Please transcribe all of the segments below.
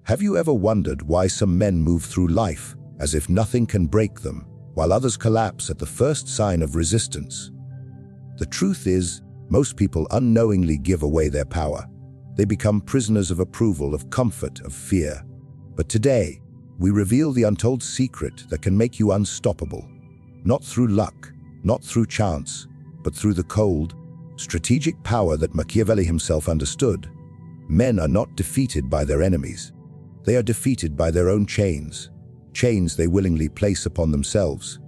Have you ever wondered why some men move through life as if nothing can break them, while others collapse at the first sign of resistance? The truth is, most people unknowingly give away their power. They become prisoners of approval, of comfort, of fear. But today, we reveal the untold secret that can make you unstoppable. Not through luck, not through chance, but through the cold, strategic power that Machiavelli himself understood. Men are not defeated by their enemies. They are defeated by their own chains they willingly place upon themselves.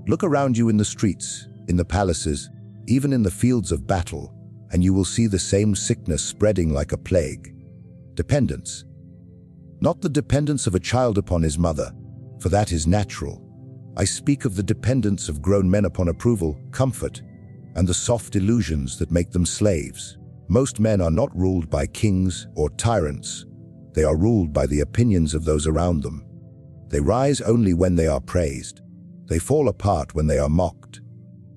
Look around you in the streets, in the palaces, even in the fields of battle, and you will see the same sickness spreading like a plague. Dependence. Not the dependence of a child upon his mother, for that is natural. I speak of the dependence of grown men upon approval, comfort, and the soft illusions that make them slaves. Most men are not ruled by kings or tyrants. They are ruled by the opinions of those around them. They rise only when they are praised. They fall apart when they are mocked.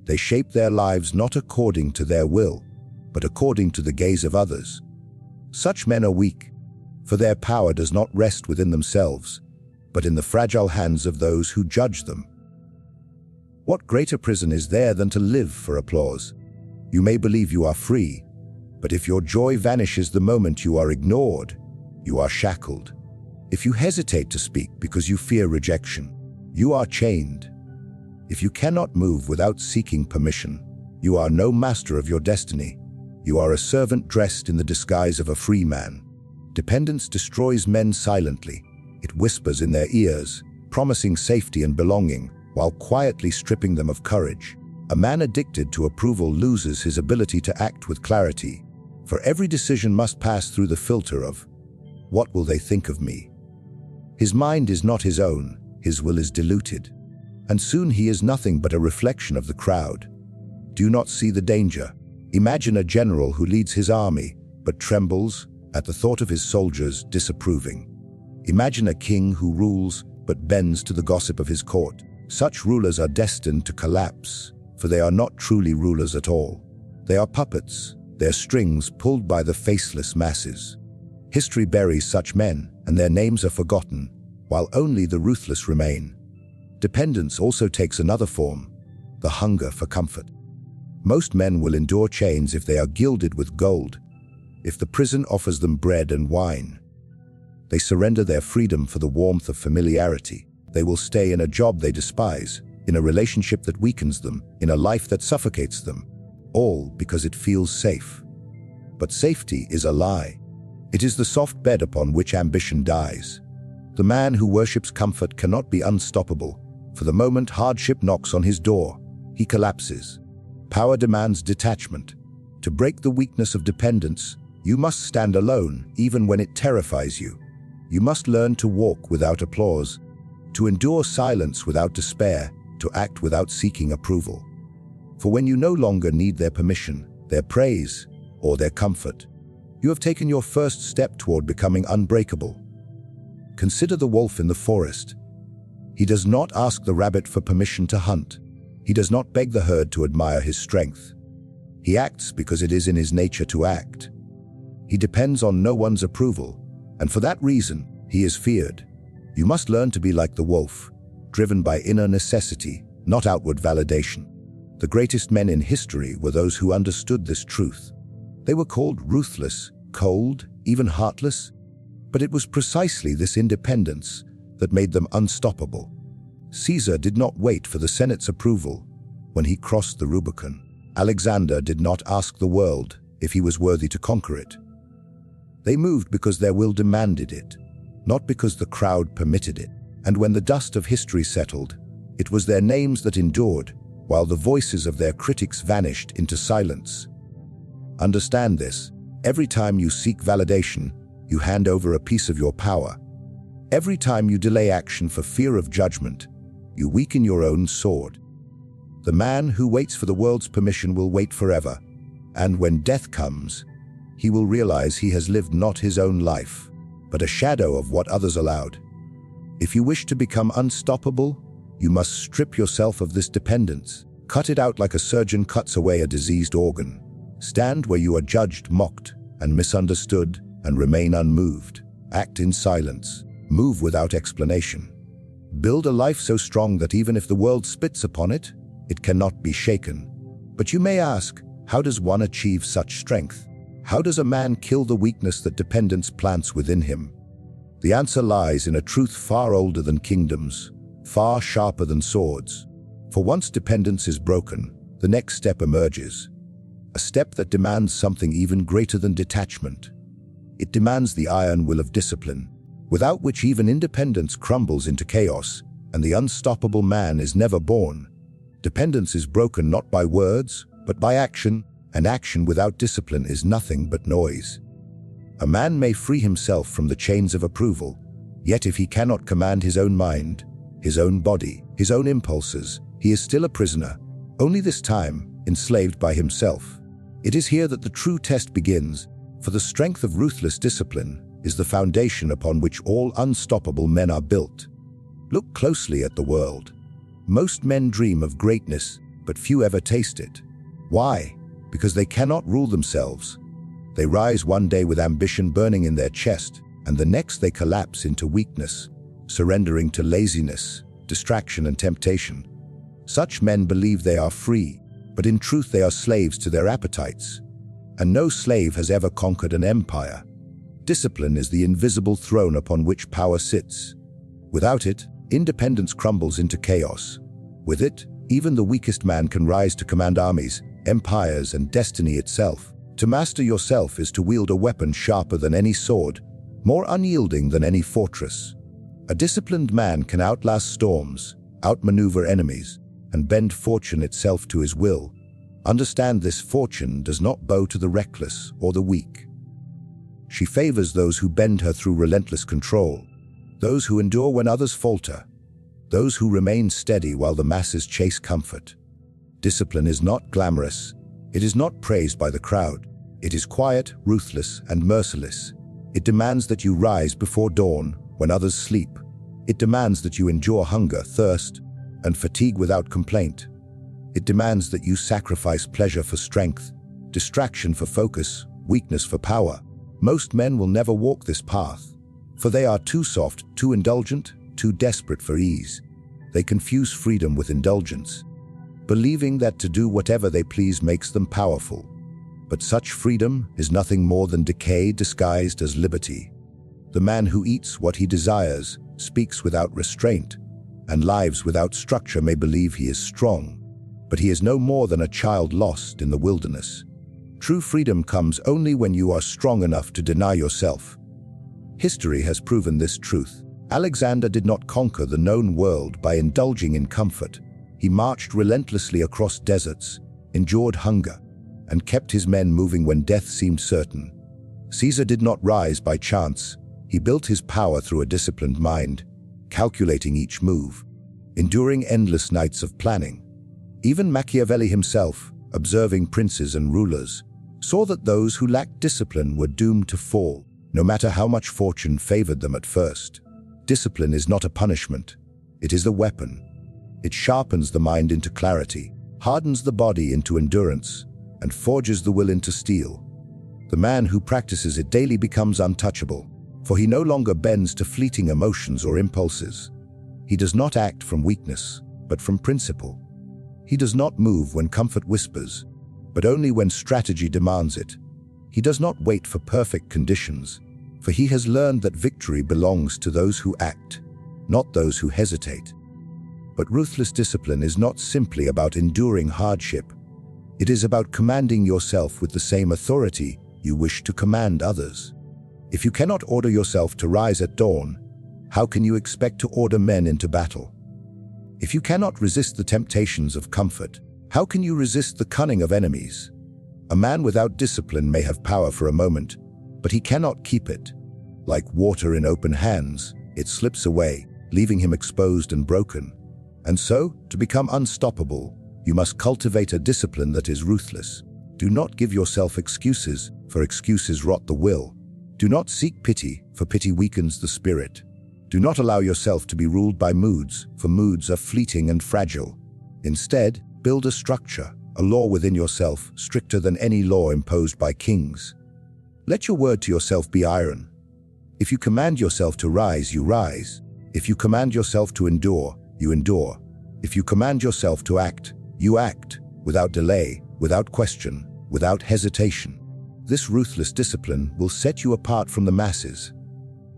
They shape their lives not according to their will, but according to the gaze of others. Such men are weak, for their power does not rest within themselves, but in the fragile hands of those who judge them. What greater prison is there than to live for applause? You may believe you are free, but if your joy vanishes the moment you are ignored, you are shackled. If you hesitate to speak because you fear rejection, you are chained. If you cannot move without seeking permission, you are no master of your destiny. You are a servant dressed in the disguise of a free man. Dependence destroys men silently. It whispers in their ears, promising safety and belonging, while quietly stripping them of courage. A man addicted to approval loses his ability to act with clarity, for every decision must pass through the filter of, "What will they think of me?" His mind is not his own, his will is diluted, and soon he is nothing but a reflection of the crowd. Do you not see the danger? Imagine a general who leads his army, but trembles at the thought of his soldiers disapproving. Imagine a king who rules, but bends to the gossip of his court. Such rulers are destined to collapse, for they are not truly rulers at all. They are puppets, their strings pulled by the faceless masses. History buries such men, and their names are forgotten, while only the ruthless remain. Dependence also takes another form, the hunger for comfort. Most men will endure chains if they are gilded with gold, if the prison offers them bread and wine. They surrender their freedom for the warmth of familiarity. They will stay in a job they despise, in a relationship that weakens them, in a life that suffocates them, all because it feels safe. But safety is a lie. It is the soft bed upon which ambition dies. The man who worships comfort cannot be unstoppable, for the moment hardship knocks on his door, he collapses. Power demands detachment. To break the weakness of dependence, you must stand alone, even when it terrifies you. You must learn to walk without applause, to endure silence without despair, to act without seeking approval. For when you no longer need their permission, their praise, or their comfort, you have taken your first step toward becoming unbreakable. Consider the wolf in the forest. He does not ask the rabbit for permission to hunt. He does not beg the herd to admire his strength. He acts because it is in his nature to act. He depends on no one's approval, and for that reason, he is feared. You must learn to be like the wolf, driven by inner necessity, not outward validation. The greatest men in history were those who understood this truth. They were called ruthless, cold, even heartless, but it was precisely this independence that made them unstoppable. Caesar did not wait for the Senate's approval when he crossed the Rubicon. Alexander did not ask the world if he was worthy to conquer it. They moved because their will demanded it, not because the crowd permitted it. And when the dust of history settled, it was their names that endured, while the voices of their critics vanished into silence. Understand this. Every time you seek validation, you hand over a piece of your power. Every time you delay action for fear of judgment, you weaken your own sword. The man who waits for the world's permission will wait forever, and when death comes, he will realize he has lived not his own life, but a shadow of what others allowed. If you wish to become unstoppable, you must strip yourself of this dependence. Cut it out like a surgeon cuts away a diseased organ. Stand where you are judged, mocked, and misunderstood, and remain unmoved. Act in silence. Move without explanation. Build a life so strong that even if the world spits upon it, it cannot be shaken. But you may ask, how does one achieve such strength? How does a man kill the weakness that dependence plants within him? The answer lies in a truth far older than kingdoms, far sharper than swords. For once dependence is broken, the next step emerges. A step that demands something even greater than detachment. It demands the iron will of discipline, without which even independence crumbles into chaos, and the unstoppable man is never born. Dependence is broken not by words, but by action, and action without discipline is nothing but noise. A man may free himself from the chains of approval, yet if he cannot command his own mind, his own body, his own impulses, he is still a prisoner, only this time enslaved by himself. It is here that the true test begins, for the strength of ruthless discipline is the foundation upon which all unstoppable men are built. Look closely at the world. Most men dream of greatness, but few ever taste it. Why? Because they cannot rule themselves. They rise one day with ambition burning in their chest, and the next they collapse into weakness, surrendering to laziness, distraction, and temptation. Such men believe they are free, but in truth they are slaves to their appetites. And no slave has ever conquered an empire. Discipline is the invisible throne upon which power sits. Without it, independence crumbles into chaos. With it, even the weakest man can rise to command armies, empires, and destiny itself. To master yourself is to wield a weapon sharper than any sword, more unyielding than any fortress. A disciplined man can outlast storms, outmaneuver enemies, and bend fortune itself to his will. Understand this: fortune does not bow to the reckless or the weak. She favors those who bend her through relentless control, those who endure when others falter, those who remain steady while the masses chase comfort. Discipline is not glamorous. It is not praised by the crowd. It is quiet, ruthless, and merciless. It demands that you rise before dawn when others sleep. It demands that you endure hunger, thirst, and fatigue without complaint. It demands that you sacrifice pleasure for strength, distraction for focus, weakness for power. Most men will never walk this path, for they are too soft, too indulgent, too desperate for ease. They confuse freedom with indulgence, believing that to do whatever they please makes them powerful. But such freedom is nothing more than decay disguised as liberty. The man who eats what he desires, speaks without restraint, and lives without structure may believe he is strong, but he is no more than a child lost in the wilderness. True freedom comes only when you are strong enough to deny yourself. History has proven this truth. Alexander did not conquer the known world by indulging in comfort. He marched relentlessly across deserts, endured hunger, and kept his men moving when death seemed certain. Caesar did not rise by chance. He built his power through a disciplined mind, calculating each move, enduring endless nights of planning. Even Machiavelli himself, observing princes and rulers, saw that those who lacked discipline were doomed to fall, no matter how much fortune favored them at first. Discipline is not a punishment. It is a weapon. It sharpens the mind into clarity, hardens the body into endurance, and forges the will into steel. The man who practices it daily becomes untouchable, for he no longer bends to fleeting emotions or impulses. He does not act from weakness, but from principle. He does not move when comfort whispers, but only when strategy demands it. He does not wait for perfect conditions, for he has learned that victory belongs to those who act, not those who hesitate. But ruthless discipline is not simply about enduring hardship. It is about commanding yourself with the same authority you wish to command others. If you cannot order yourself to rise at dawn, how can you expect to order men into battle? If you cannot resist the temptations of comfort, how can you resist the cunning of enemies? A man without discipline may have power for a moment, but he cannot keep it. Like water in open hands, it slips away, leaving him exposed and broken. And so, to become unstoppable, you must cultivate a discipline that is ruthless. Do not give yourself excuses, for excuses rot the will. Do not seek pity, for pity weakens the spirit. Do not allow yourself to be ruled by moods, for moods are fleeting and fragile. Instead, build a structure, a law within yourself, stricter than any law imposed by kings. Let your word to yourself be iron. If you command yourself to rise, you rise. If you command yourself to endure, you endure. If you command yourself to act, you act, without delay, without question, without hesitation. This ruthless discipline will set you apart from the masses.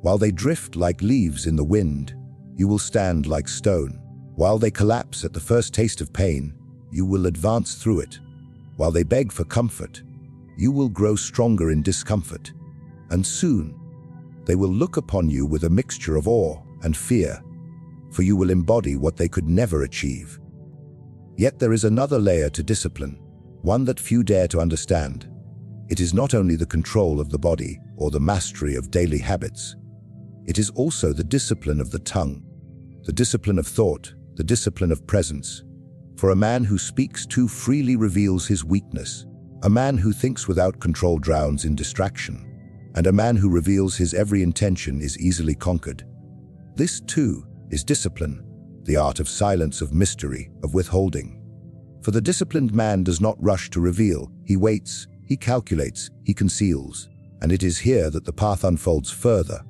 While they drift like leaves in the wind, you will stand like stone. While they collapse at the first taste of pain, you will advance through it. While they beg for comfort, you will grow stronger in discomfort. And soon, they will look upon you with a mixture of awe and fear, for you will embody what they could never achieve. Yet there is another layer to discipline, one that few dare to understand. It is not only the control of the body or the mastery of daily habits. It is also the discipline of the tongue, the discipline of thought, the discipline of presence. For a man who speaks too freely reveals his weakness. A man who thinks without control drowns in distraction. And a man who reveals his every intention is easily conquered. This, too, is discipline, the art of silence, of mystery, of withholding. For the disciplined man does not rush to reveal. He waits, he calculates, he conceals. And it is here that the path unfolds further.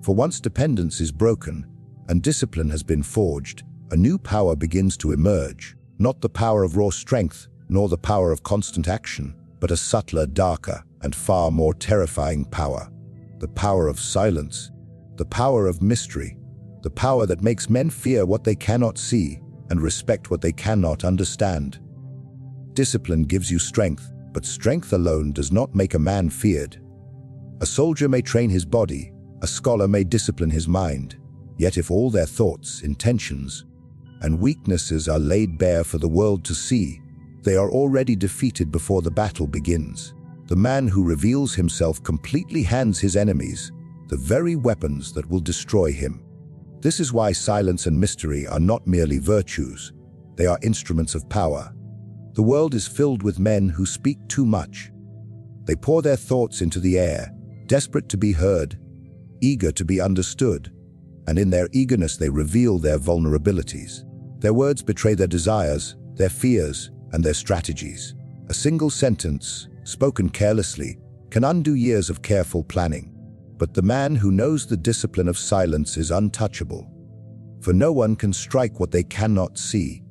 For once dependence is broken and discipline has been forged, a new power begins to emerge. Not the power of raw strength, nor the power of constant action, but a subtler, darker, and far more terrifying power. The power of silence, the power of mystery, the power that makes men fear what they cannot see and respect what they cannot understand. Discipline gives you strength, but strength alone does not make a man feared. A soldier may train his body, a scholar may discipline his mind, yet if all their thoughts, intentions, and weaknesses are laid bare for the world to see, they are already defeated before the battle begins. The man who reveals himself completely hands his enemies the very weapons that will destroy him. This is why silence and mystery are not merely virtues, they are instruments of power. The world is filled with men who speak too much. They pour their thoughts into the air, desperate to be heard, eager to be understood, and in their eagerness they reveal their vulnerabilities. Their words betray their desires, their fears, and their strategies. A single sentence, spoken carelessly, can undo years of careful planning. But the man who knows the discipline of silence is untouchable. For no one can strike what they cannot see,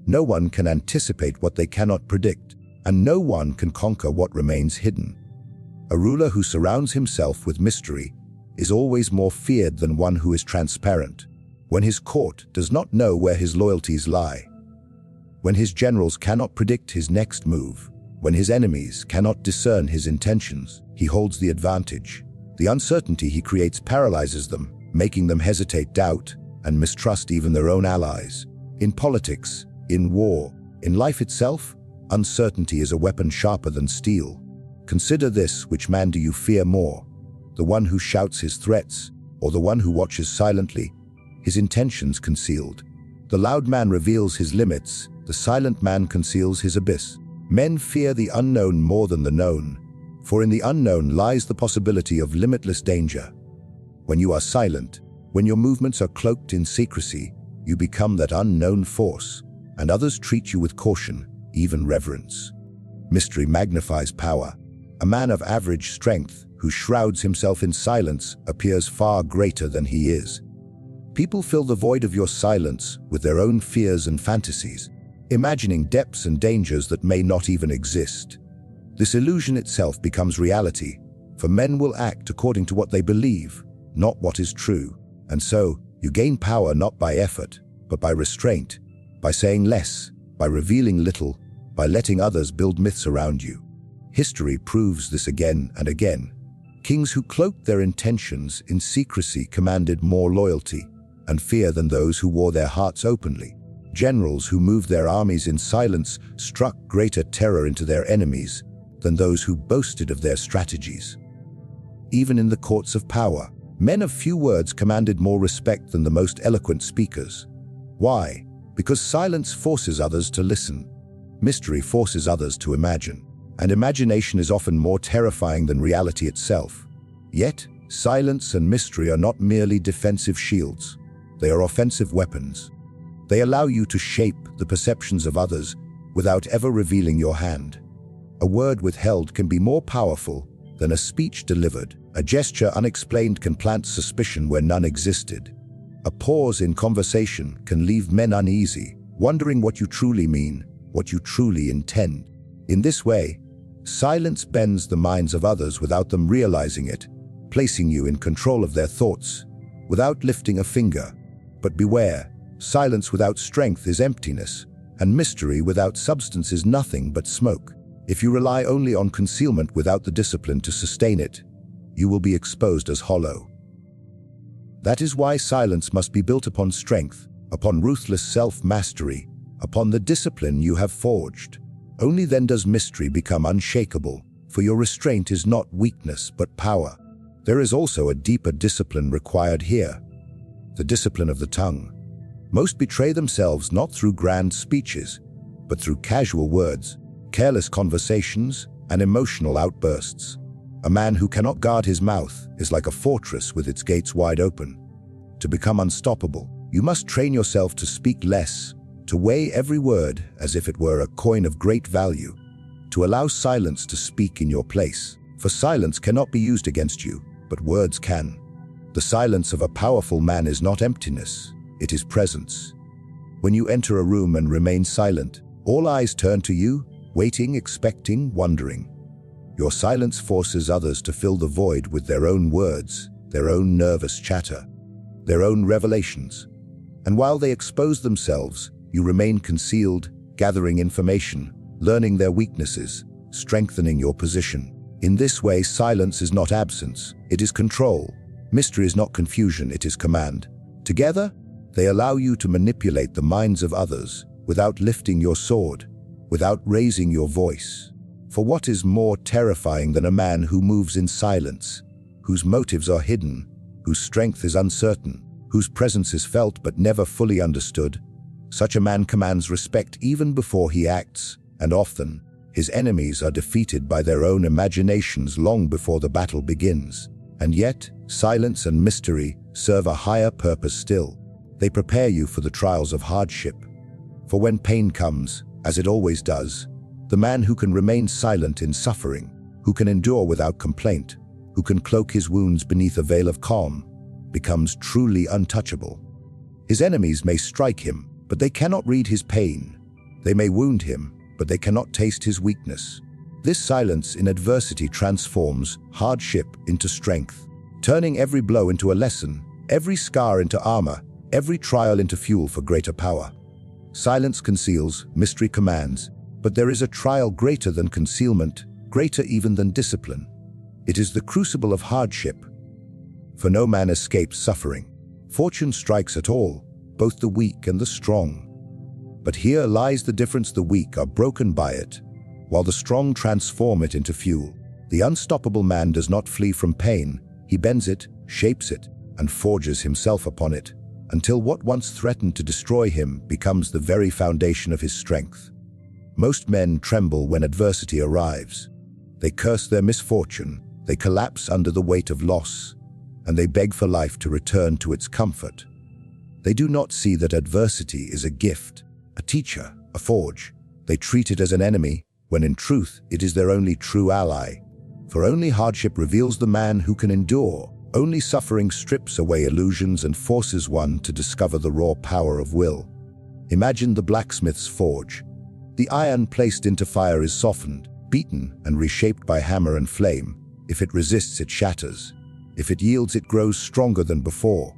no one can anticipate what they cannot predict, and no one can conquer what remains hidden. A ruler who surrounds himself with mystery is always more feared than one who is transparent. When his court does not know where his loyalties lie, when his generals cannot predict his next move, when his enemies cannot discern his intentions, he holds the advantage. The uncertainty he creates paralyzes them, making them hesitate, doubt, and mistrust even their own allies. In politics, in war, in life itself, uncertainty is a weapon sharper than steel. Consider this: which man do you fear more? The one who shouts his threats, or the one who watches silently, his intentions concealed? The loud man reveals his limits, the silent man conceals his abyss. Men fear the unknown more than the known, for in the unknown lies the possibility of limitless danger. When you are silent, when your movements are cloaked in secrecy, you become that unknown force, and others treat you with caution, even reverence. Mystery magnifies power. A man of average strength who shrouds himself in silence appears far greater than he is. People fill the void of your silence with their own fears and fantasies, imagining depths and dangers that may not even exist. This illusion itself becomes reality, for men will act according to what they believe, not what is true. And so, you gain power not by effort, but by restraint, by saying less, by revealing little, by letting others build myths around you. History proves this again and again. Kings who cloaked their intentions in secrecy commanded more loyalty and fear than those who wore their hearts openly. Generals who moved their armies in silence struck greater terror into their enemies than those who boasted of their strategies. Even in the courts of power, men of few words commanded more respect than the most eloquent speakers. Why? Because silence forces others to listen. Mystery forces others to imagine. And imagination is often more terrifying than reality itself. Yet, silence and mystery are not merely defensive shields. They are offensive weapons. They allow you to shape the perceptions of others without ever revealing your hand. A word withheld can be more powerful than a speech delivered. A gesture unexplained can plant suspicion where none existed. A pause in conversation can leave men uneasy, wondering what you truly mean, what you truly intend. In this way, silence bends the minds of others without them realizing it, placing you in control of their thoughts, without lifting a finger. But beware, silence without strength is emptiness, and mystery without substance is nothing but smoke. If you rely only on concealment without the discipline to sustain it, you will be exposed as hollow. That is why silence must be built upon strength, upon ruthless self-mastery, upon the discipline you have forged. Only then does mystery become unshakable, for your restraint is not weakness but power. There is also a deeper discipline required here, the discipline of the tongue. Most betray themselves not through grand speeches, but through casual words, careless conversations, and emotional outbursts. A man who cannot guard his mouth is like a fortress with its gates wide open. To become unstoppable, you must train yourself to speak less, to weigh every word as if it were a coin of great value, to allow silence to speak in your place. For silence cannot be used against you, but words can. The silence of a powerful man is not emptiness, it is presence. When you enter a room and remain silent, all eyes turn to you, waiting, expecting, wondering. Your silence forces others to fill the void with their own words, their own nervous chatter, their own revelations. And while they expose themselves, you remain concealed, gathering information, learning their weaknesses, strengthening your position. In this way, silence is not absence, it is control. Mystery is not confusion, it is command. Together, they allow you to manipulate the minds of others without lifting your sword, without raising your voice. For what is more terrifying than a man who moves in silence, whose motives are hidden, whose strength is uncertain, whose presence is felt but never fully understood? Such a man commands respect even before he acts, and often, his enemies are defeated by their own imaginations long before the battle begins. And yet, silence and mystery serve a higher purpose still. They prepare you for the trials of hardship. For when pain comes, as it always does, the man who can remain silent in suffering, who can endure without complaint, who can cloak his wounds beneath a veil of calm, becomes truly untouchable. His enemies may strike him, but they cannot read his pain. They may wound him, but they cannot taste his weakness. This silence in adversity transforms hardship into strength, turning every blow into a lesson, every scar into armor, every trial into fuel for greater power. Silence conceals, mystery commands, but there is a trial greater than concealment, greater even than discipline. It is the crucible of hardship. For no man escapes suffering. Fortune strikes at all, both the weak and the strong. But here lies the difference: the weak are broken by it, while the strong transform it into fuel. The unstoppable man does not flee from pain, he bends it, shapes it, and forges himself upon it, until what once threatened to destroy him becomes the very foundation of his strength. Most men tremble when adversity arrives. They curse their misfortune, they collapse under the weight of loss, and they beg for life to return to its comfort. They do not see that adversity is a gift, a teacher, a forge. They treat it as an enemy, when in truth it is their only true ally. For only hardship reveals the man who can endure. Only suffering strips away illusions and forces one to discover the raw power of will. Imagine the blacksmith's forge. The iron placed into fire is softened, beaten, and reshaped by hammer and flame. If it resists, it shatters. If it yields, it grows stronger than before.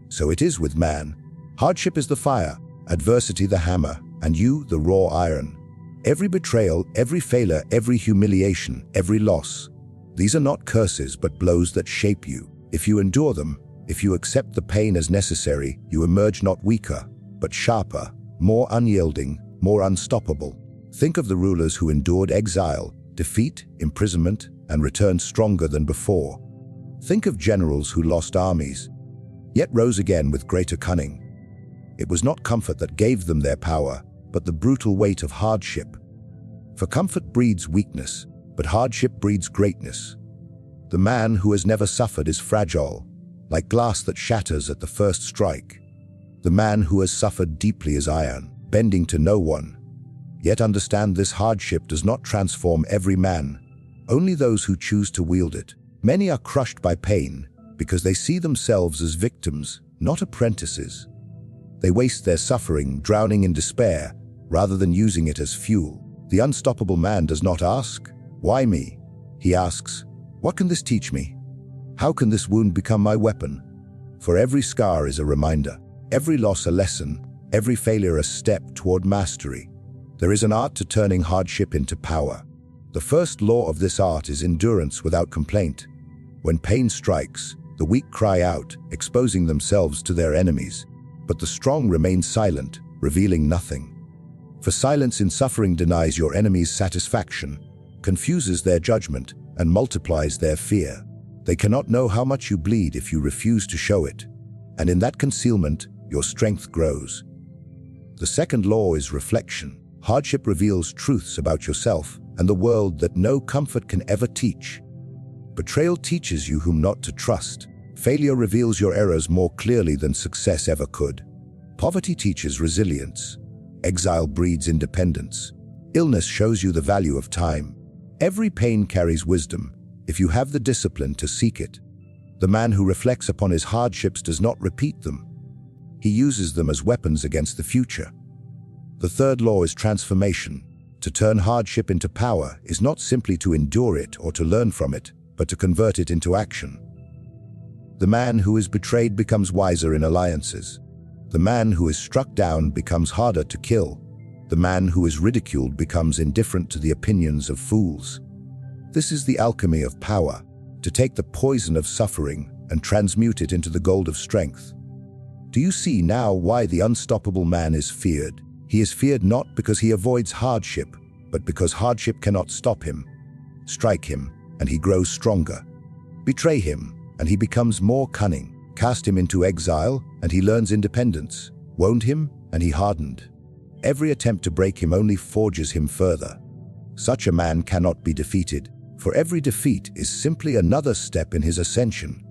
So it is with man. Hardship is the fire, adversity the hammer, and you the raw iron. Every betrayal, every failure, every humiliation, every loss. These are not curses but blows that shape you. If you endure them, if you accept the pain as necessary, you emerge not weaker, but sharper, more unyielding, more unstoppable. Think of the rulers who endured exile, defeat, imprisonment, and returned stronger than before. Think of generals who lost armies, yet rose again with greater cunning. It was not comfort that gave them their power, but the brutal weight of hardship. For comfort breeds weakness, but hardship breeds greatness. The man who has never suffered is fragile, like glass that shatters at the first strike. The man who has suffered deeply is iron, bending to no one. Yet understand, this hardship does not transform every man, only those who choose to wield it. Many are crushed by pain because they see themselves as victims, not apprentices. They waste their suffering, drowning in despair, rather than using it as fuel. The unstoppable man does not ask, "Why me?" He asks, "What can this teach me? How can this wound become my weapon?" For every scar is a reminder, every loss a lesson, every failure a step toward mastery. There is an art to turning hardship into power. The first law of this art is endurance without complaint. When pain strikes, the weak cry out, exposing themselves to their enemies, but the strong remain silent, revealing nothing. For silence in suffering denies your enemy's satisfaction, confuses their judgment, and multiplies their fear. They cannot know how much you bleed if you refuse to show it, and in that concealment, your strength grows. The second law is reflection. Hardship reveals truths about yourself and the world that no comfort can ever teach. Betrayal teaches you whom not to trust. Failure reveals your errors more clearly than success ever could. Poverty teaches resilience. Exile breeds independence. Illness shows you the value of time. Every pain carries wisdom, if you have the discipline to seek it. The man who reflects upon his hardships does not repeat them. He uses them as weapons against the future. The third law is transformation. To turn hardship into power is not simply to endure it or to learn from it, but to convert it into action. The man who is betrayed becomes wiser in alliances. The man who is struck down becomes harder to kill. The man who is ridiculed becomes indifferent to the opinions of fools. This is the alchemy of power, to take the poison of suffering and transmute it into the gold of strength. Do you see now why the unstoppable man is feared? He is feared not because he avoids hardship, but because hardship cannot stop him. Strike him, and he grows stronger. Betray him, and he becomes more cunning. Cast him into exile, and he learns independence. Wound him, and he hardened. Every attempt to break him only forges him further. Such a man cannot be defeated, for every defeat is simply another step in his ascension.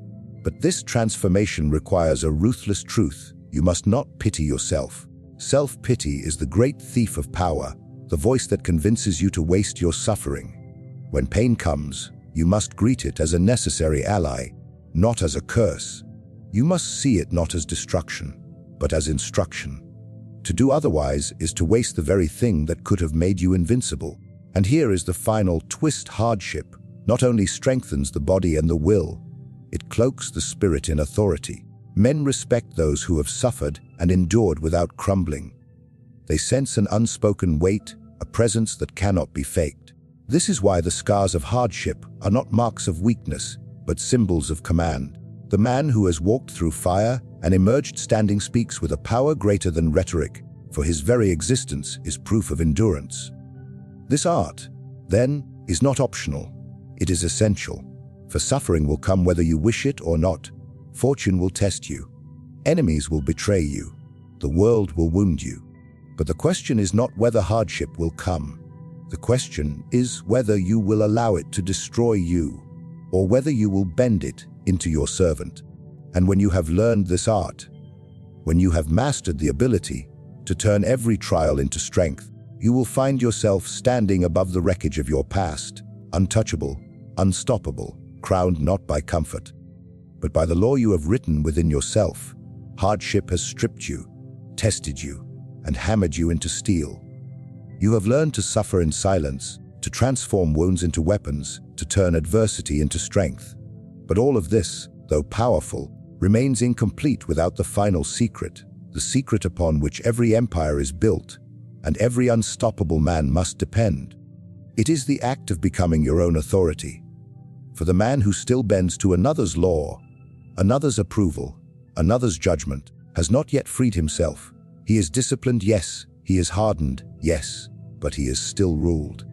But this transformation requires a ruthless truth. You must not pity yourself. Self-pity is the great thief of power, the voice that convinces you to waste your suffering. When pain comes, you must greet it as a necessary ally, not as a curse. You must see it not as destruction, but as instruction. To do otherwise is to waste the very thing that could have made you invincible. And here is the final twist: hardship not only strengthens the body and the will, it cloaks the spirit in authority. Men respect those who have suffered and endured without crumbling. They sense an unspoken weight, a presence that cannot be faked. This is why the scars of hardship are not marks of weakness, but symbols of command. The man who has walked through fire and emerged standing speaks with a power greater than rhetoric, for his very existence is proof of endurance. This art, then, is not optional. It is essential. For suffering will come whether you wish it or not. Fortune will test you. Enemies will betray you. The world will wound you. But the question is not whether hardship will come. The question is whether you will allow it to destroy you, or whether you will bend it into your servant. And when you have learned this art, when you have mastered the ability to turn every trial into strength, you will find yourself standing above the wreckage of your past, untouchable, unstoppable, crowned not by comfort, but by the law you have written within yourself. Hardship has stripped you, tested you, and hammered you into steel. You have learned to suffer in silence, to transform wounds into weapons, to turn adversity into strength. But all of this, though powerful, remains incomplete without the final secret, the secret upon which every empire is built, and every unstoppable man must depend. It is the act of becoming your own authority. For the man who still bends to another's law, another's approval, another's judgment, has not yet freed himself. He is disciplined, yes. He is hardened, yes. But he is still ruled.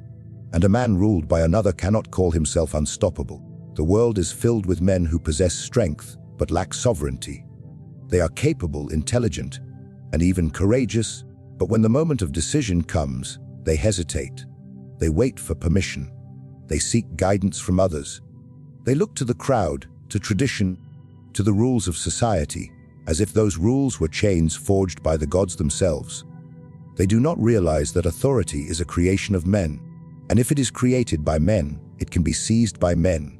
And a man ruled by another cannot call himself unstoppable. The world is filled with men who possess strength, but lack sovereignty. They are capable, intelligent, and even courageous, but when the moment of decision comes, they hesitate. They wait for permission. They seek guidance from others. They look to the crowd, to tradition, to the rules of society, as if those rules were chains forged by the gods themselves. They do not realize that authority is a creation of men, and if it is created by men, it can be seized by men.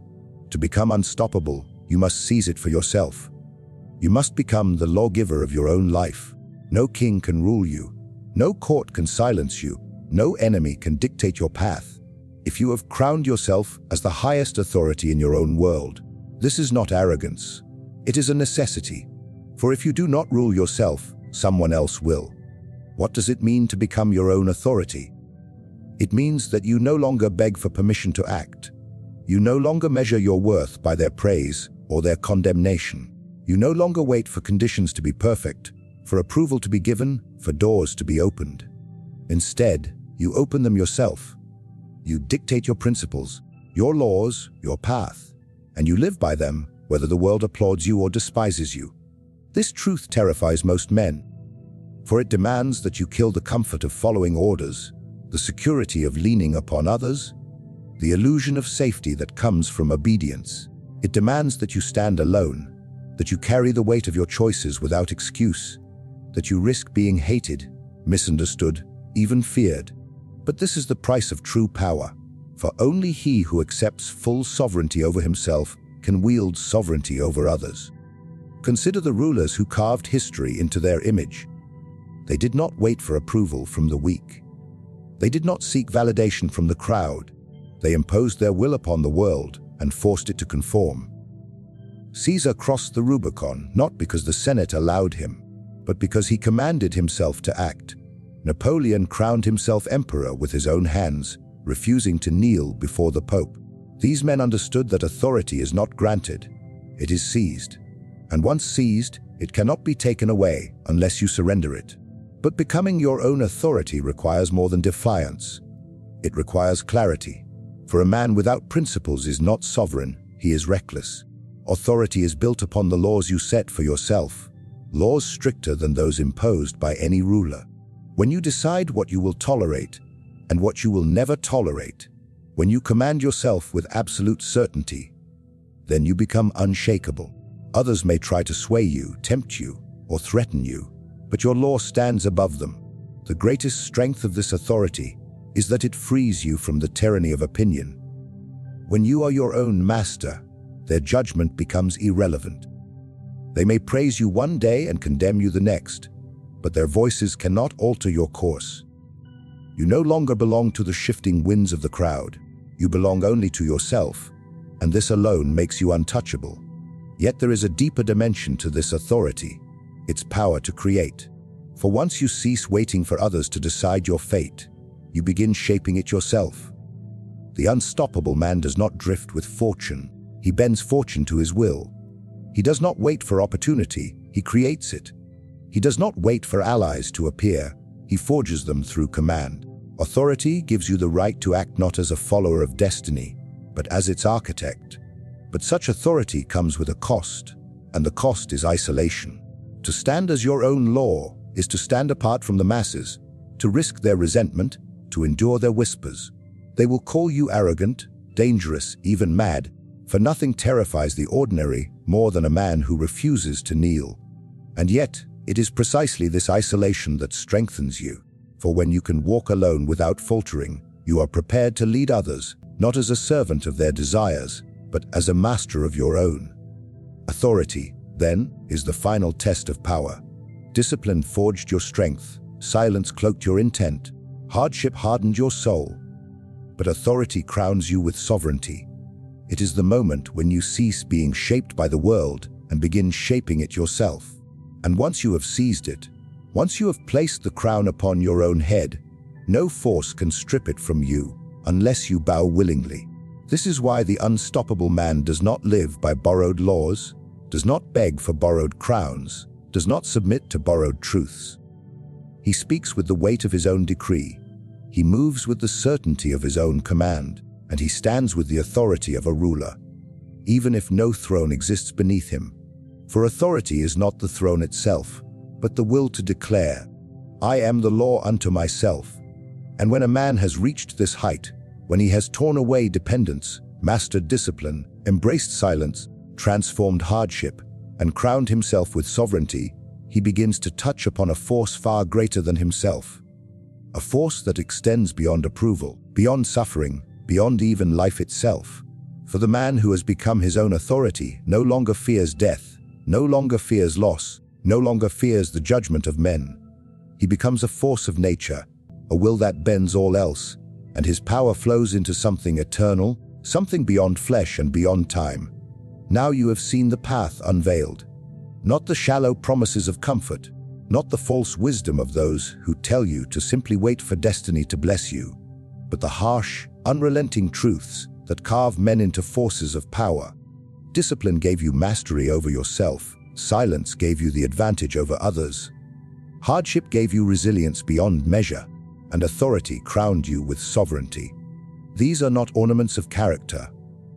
To become unstoppable, you must seize it for yourself. You must become the lawgiver of your own life. No king can rule you. No court can silence you. No enemy can dictate your path. If you have crowned yourself as the highest authority in your own world, this is not arrogance. It is a necessity. For if you do not rule yourself, someone else will. What does it mean to become your own authority? It means that you no longer beg for permission to act. You no longer measure your worth by their praise or their condemnation. You no longer wait for conditions to be perfect, for approval to be given, for doors to be opened. Instead, you open them yourself. You dictate your principles, your laws, your path, and you live by them, whether the world applauds you or despises you. This truth terrifies most men, for it demands that you kill the comfort of following orders, the security of leaning upon others, the illusion of safety that comes from obedience. It demands that you stand alone, that you carry the weight of your choices without excuse, that you risk being hated, misunderstood, even feared. But this is the price of true power, for only he who accepts full sovereignty over himself can wield sovereignty over others. Consider the rulers who carved history into their image. They did not wait for approval from the weak. They did not seek validation from the crowd. They imposed their will upon the world and forced it to conform. Caesar crossed the Rubicon not because the Senate allowed him, but because he commanded himself to act. Napoleon crowned himself emperor with his own hands, refusing to kneel before the Pope. These men understood that authority is not granted, it is seized. And once seized, it cannot be taken away unless you surrender it. But becoming your own authority requires more than defiance. It requires clarity. For a man without principles is not sovereign, he is reckless. Authority is built upon the laws you set for yourself, laws stricter than those imposed by any ruler. When you decide what you will tolerate and what you will never tolerate, when you command yourself with absolute certainty, then you become unshakable. Others may try to sway you, tempt you, or threaten you, but your law stands above them. The greatest strength of this authority is that it frees you from the tyranny of opinion. When you are your own master, their judgment becomes irrelevant. They may praise you one day and condemn you the next, but their voices cannot alter your course. You no longer belong to the shifting winds of the crowd. You belong only to yourself, and this alone makes you untouchable. Yet there is a deeper dimension to this authority, its power to create. For once you cease waiting for others to decide your fate, you begin shaping it yourself. The unstoppable man does not drift with fortune. He bends fortune to his will. He does not wait for opportunity, he creates it. He does not wait for allies to appear, he forges them through command. Authority gives you the right to act not as a follower of destiny, but as its architect. But such authority comes with a cost, and the cost is isolation. To stand as your own law is to stand apart from the masses, to risk their resentment, to endure their whispers. They will call you arrogant, dangerous, even mad, for nothing terrifies the ordinary more than a man who refuses to kneel. And yet, it is precisely this isolation that strengthens you. For when you can walk alone without faltering, you are prepared to lead others, not as a servant of their desires, but as a master of your own. Authority, then, is the final test of power. Discipline forged your strength, silence cloaked your intent, hardship hardened your soul. But authority crowns you with sovereignty. It is the moment when you cease being shaped by the world and begin shaping it yourself. And once you have seized it, once you have placed the crown upon your own head, no force can strip it from you unless you bow willingly. This is why the unstoppable man does not live by borrowed laws, does not beg for borrowed crowns, does not submit to borrowed truths. He speaks with the weight of his own decree. He moves with the certainty of his own command, and he stands with the authority of a ruler, even if no throne exists beneath him. For authority is not the throne itself, but the will to declare, "I am the law unto myself." And when a man has reached this height, when he has torn away dependence, mastered discipline, embraced silence, transformed hardship, and crowned himself with sovereignty, he begins to touch upon a force far greater than himself. A force that extends beyond approval, beyond suffering, beyond even life itself. For the man who has become his own authority no longer fears death, no longer fears loss, no longer fears the judgment of men. He becomes a force of nature, a will that bends all else, and his power flows into something eternal, something beyond flesh and beyond time. Now you have seen the path unveiled. Not the shallow promises of comfort, not the false wisdom of those who tell you to simply wait for destiny to bless you, but the harsh, unrelenting truths that carve men into forces of power. Discipline gave you mastery over yourself. Silence gave you the advantage over others. Hardship gave you resilience beyond measure, and authority crowned you with sovereignty. These are not ornaments of character.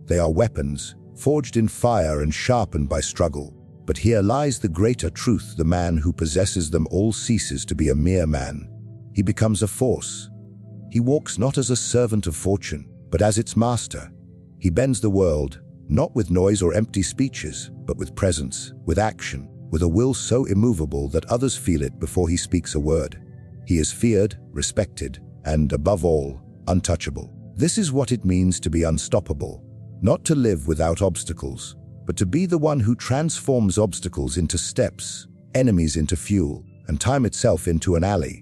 They are weapons, forged in fire and sharpened by struggle. But here lies the greater truth: the man who possesses them all ceases to be a mere man. He becomes a force. He walks not as a servant of fortune, but as its master. He bends the world, not with noise or empty speeches, but with presence, with action, with a will so immovable that others feel it before he speaks a word. He is feared, respected, and, above all, untouchable. This is what it means to be unstoppable. Not to live without obstacles, but to be the one who transforms obstacles into steps, enemies into fuel, and time itself into an ally.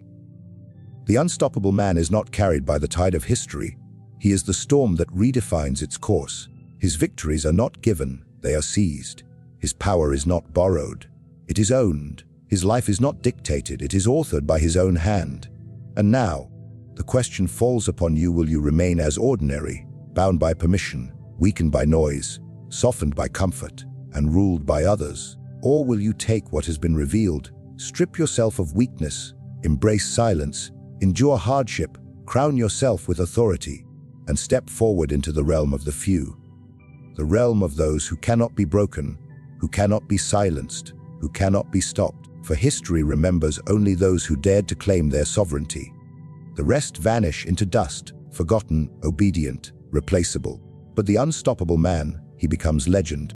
The unstoppable man is not carried by the tide of history. He is the storm that redefines its course. His victories are not given, they are seized. His power is not borrowed, it is owned. His life is not dictated, it is authored by his own hand. And now, the question falls upon you: will you remain as ordinary, bound by permission, weakened by noise, softened by comfort, and ruled by others? Or will you take what has been revealed, strip yourself of weakness, embrace silence, endure hardship, crown yourself with authority, and step forward into the realm of the few? The realm of those who cannot be broken, who cannot be silenced, who cannot be stopped. For history remembers only those who dared to claim their sovereignty. The rest vanish into dust, forgotten, obedient, replaceable. But the unstoppable man, he becomes legend.